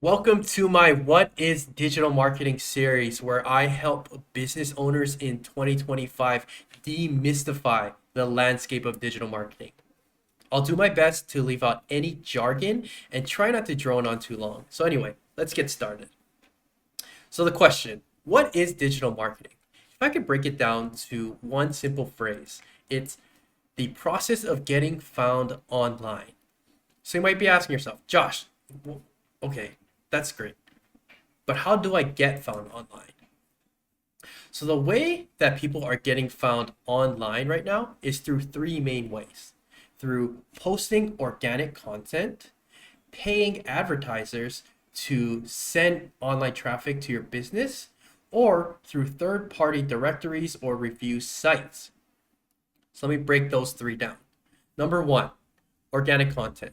Welcome to my What is Digital Marketing series, where I help business owners in 2025 demystify the landscape of digital marketing. I'll do my best to leave out any jargon and try not to drone on too long. So, anyway, let's get started. So, the question, what is digital marketing? If I could break it down to one simple phrase, it's the process of getting found online. So, you might be asking yourself, Josh, okay, that's great. But how do I get found online? So the way that people are getting found online right now is through three main ways. Through posting organic content, paying advertisers to send online traffic to your business, or through third-party directories or review sites. So let me break those three down. Number one, organic content.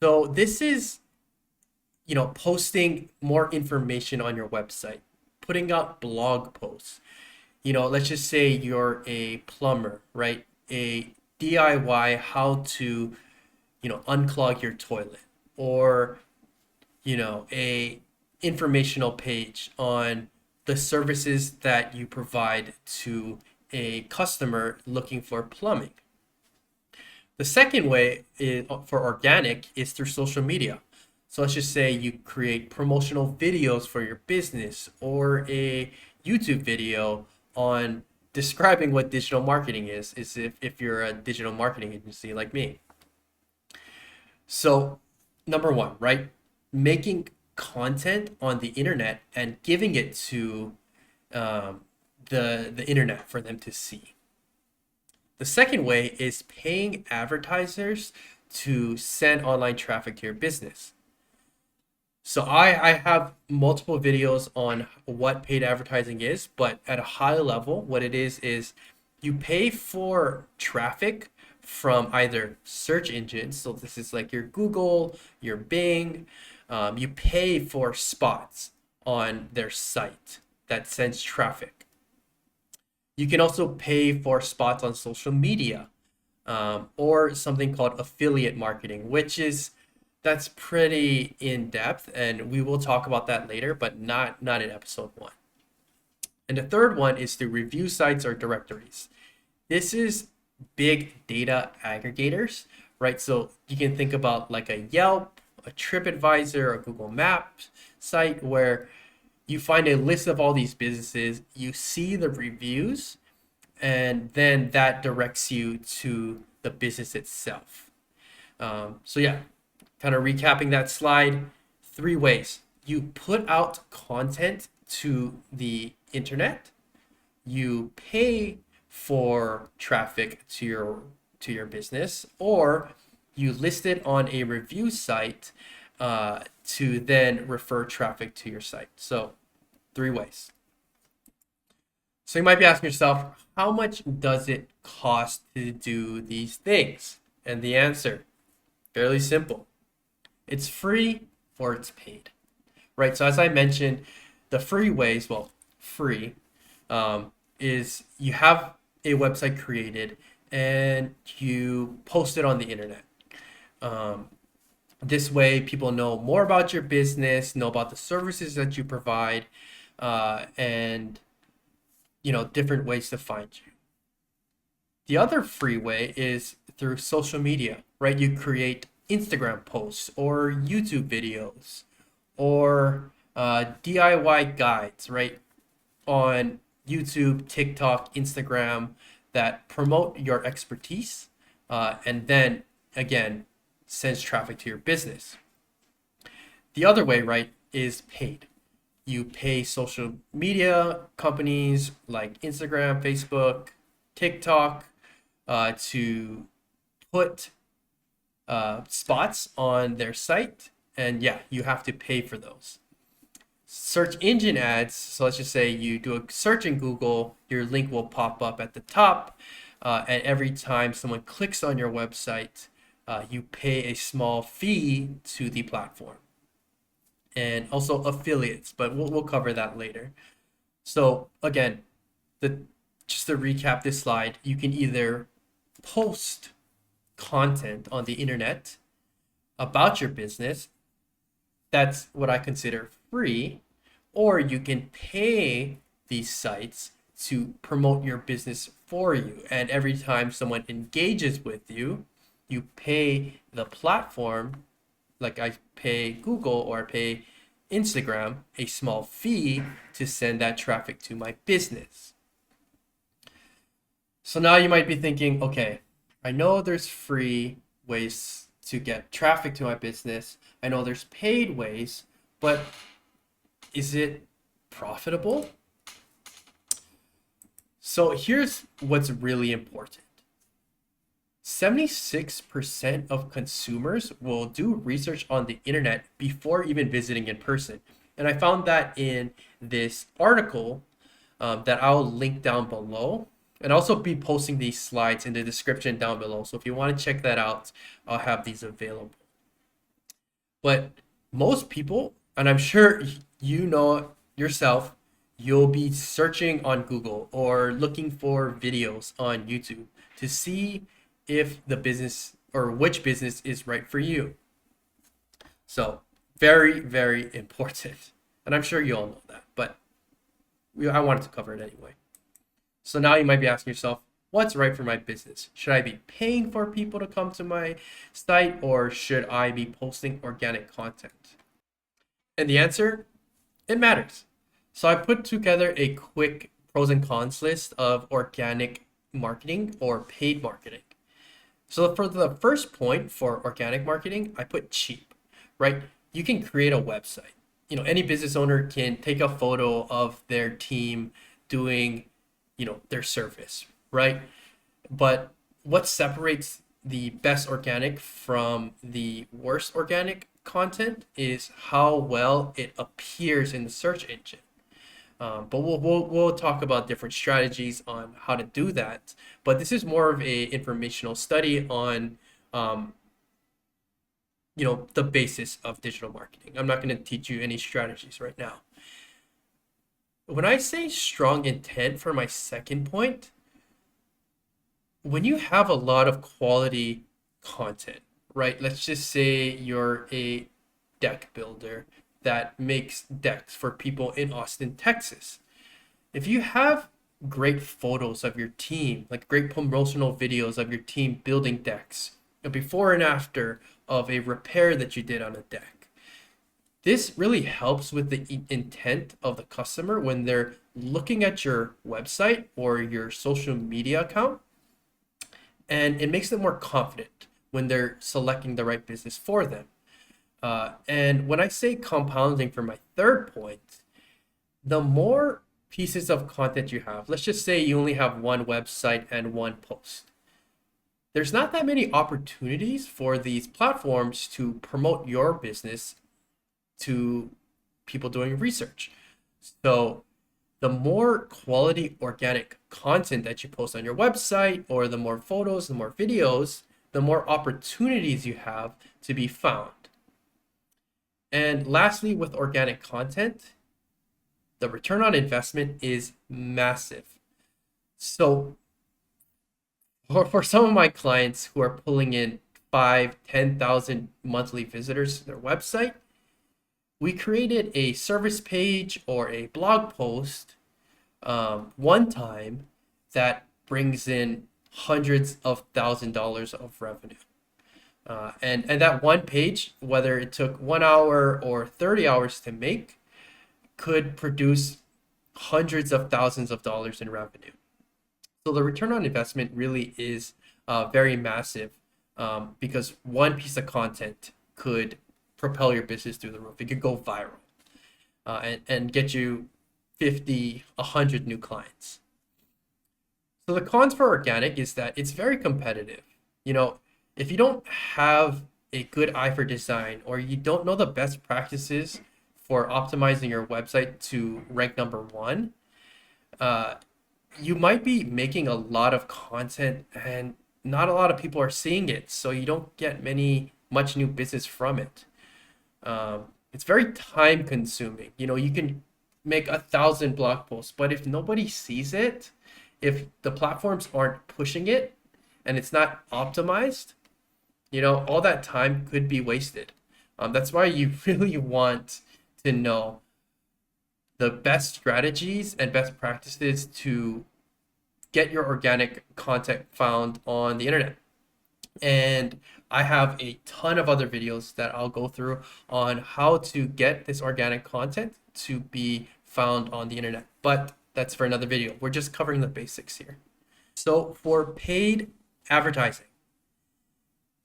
So this is posting more information on your website, putting out blog posts. Let's just say you're a plumber, right? A DIY how to, unclog your toilet, or, a informational page on the services that you provide to a customer looking for plumbing. The second way for organic is through social media. So let's just say you create promotional videos for your business or a YouTube video on describing what digital marketing is if you're a digital marketing agency like me. So, number one, right? Making content on the internet and giving it to um, the internet for them to see. The second way is paying advertisers to send online traffic to your business. So I have multiple videos on what paid advertising is, but at a high level, what it is you pay for traffic from either search engines. So this is like your Google, your Bing. You pay for spots on their site that sends traffic. You can also pay for spots on social media, or something called affiliate marketing, which is that's pretty in depth, and we will talk about that later, but not in episode one. And the third one is through review sites or directories. This is big data aggregators, right? So you can think about like a Yelp, a TripAdvisor, a Google Maps site where you find a list of all these businesses, you see the reviews, and then that directs you to the business itself. So yeah, kind of recapping that slide, three ways. You put out content to the internet, you pay for traffic to your business, or you list it on a review site to then refer traffic to your site. So three ways. So you might be asking yourself, how much does it cost to do these things? And the answer, fairly simple. It's free or it's paid, right? So as I mentioned, the free ways, well, free, is you have a website created and you post it on the internet. Um, this way, people know more about your business, know about the services that you provide, and different ways to find you. The other free way is through social media, right? You create Instagram posts or YouTube videos or DIY guides, right? On YouTube, TikTok, Instagram that promote your expertise, and then again sends traffic to your business. The other way, right, is paid. You pay social media companies like Instagram, Facebook, TikTok to put spots on their site, and yeah, you have to pay for those. Search engine ads, so let's just say you do a search in Google, your link will pop up at the top, and every time someone clicks on your website, you pay a small fee to the platform. And also affiliates, but we'll cover that later. So again, the just to recap this slide, you can either post content on the internet about your business, That's what I consider free. Or you can pay these sites to promote your business for you. And every time someone engages with you, you pay the platform, like I pay Google or I pay Instagram, a small fee to send that traffic to my business. So now you might be thinking, okay, I know there's free ways to get traffic to my business. I know there's paid ways, but is it profitable? So here's what's really important. 76% of consumers will do research on the internet before even visiting in person. And I found that in this article that I'll link down below. And also be posting these slides in the description down below. So if you want to check that out, I'll have these available. But most people, and I'm sure you know yourself, you'll be searching on Google or looking for videos on YouTube to see if the business or which business is right for you. So very, very important. And I'm sure you all know that, but I wanted to cover it anyway. So now you might be asking yourself, what's right for my business? Should I be paying for people to come to my site or should I be posting organic content? And the answer, it matters. So I put together a quick pros and cons list of organic marketing or paid marketing. So for the first point for organic marketing, I put cheap, right? You can create a website. Any business owner can take a photo of their team doing, their service, right? But what separates the best organic from the worst organic content is how well it appears in the search engine. But we'll talk about different strategies on how to do that. But this is more of a informational study on the basis of digital marketing. I'm not going to teach you any strategies right now. When I say strong intent for my second point, when you have a lot of quality content, right? Let's just say you're a deck builder that makes decks for people in Austin, Texas. If you have great photos of your team, like great promotional videos of your team building decks, a before and after of a repair that you did on a deck, this really helps with the intent of the customer when they're looking at your website or your social media account, and it makes them more confident when they're selecting the right business for them. And when I say compounding for my third point, the more pieces of content you have, let's just say you only have one website and one post. There's not that many opportunities for these platforms to promote your business to people doing research. So the more quality organic content that you post on your website, or the more photos, the more videos, the more opportunities you have to be found. And lastly, with organic content, the return on investment is massive. So for some of my clients who are pulling in 5,000-10,000 monthly visitors to their website, we created a service page or a blog post one time that brings in hundreds of $1,000s of revenue. And that one page, whether it took 1 hour or 30 hours to make, could produce hundreds of thousands of dollars in revenue. So the return on investment really is very massive because one piece of content could propel your business through the roof. It could go viral and get you 50, 100 new clients. So the cons for organic is that it's very competitive. If you don't have a good eye for design, or you don't know the best practices for optimizing your website to rank number one, you might be making a lot of content and not a lot of people are seeing it. So you don't get much new business from it. It's very time consuming. You can make 1,000 blog posts, but if nobody sees it, if the platforms aren't pushing it and it's not optimized, all that time could be wasted. That's why you really want to know the best strategies and best practices to get your organic content found on the internet. And I have a ton of other videos that I'll go through on how to get this organic content to be found on the internet. But that's for another video. We're just covering the basics here. So for paid advertising,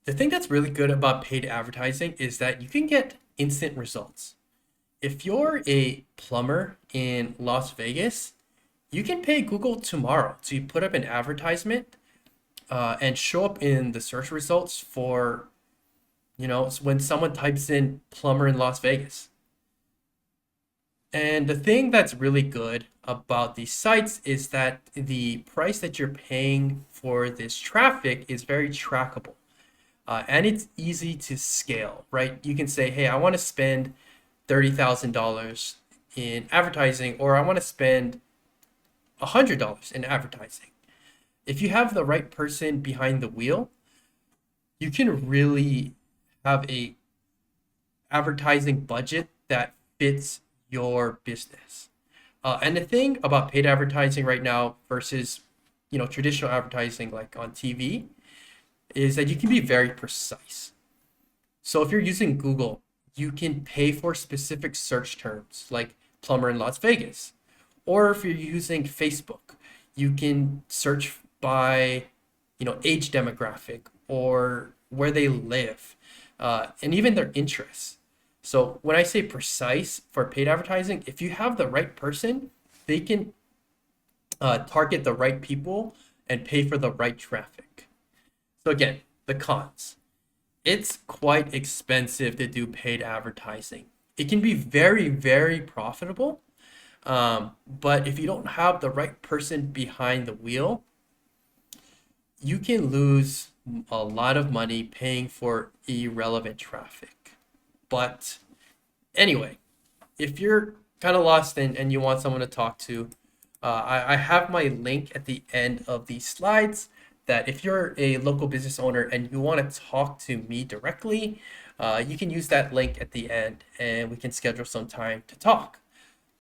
the thing that's really good about paid advertising is that you can get instant results. If you're a plumber in Las Vegas, you can pay Google tomorrow to put up an advertisement and show up in the search results for, when someone types in plumber in Las Vegas. And the thing that's really good about these sites is that the price that you're paying for this traffic is very trackable. And it's easy to scale, right? You can say, hey, I want to spend $30,000 in advertising, or I want to spend $100 in advertising. If you have the right person behind the wheel, you can really have a advertising budget that fits your business. And the thing about paid advertising right now versus traditional advertising like on TV is that you can be very precise. So if you're using Google, you can pay for specific search terms like plumber in Las Vegas. Or if you're using Facebook, you can search by, age demographic or where they live, and even their interests. So when I say precise for paid advertising, if you have the right person, they can target the right people and pay for the right traffic. So again, the cons. It's quite expensive to do paid advertising. It can be very, very profitable, but if you don't have the right person behind the wheel, you can lose a lot of money paying for irrelevant traffic. But anyway, if you're kind of lost and you want someone to talk to, I have my link at the end of these slides that if you're a local business owner and you want to talk to me directly, you can use that link at the end and we can schedule some time to talk.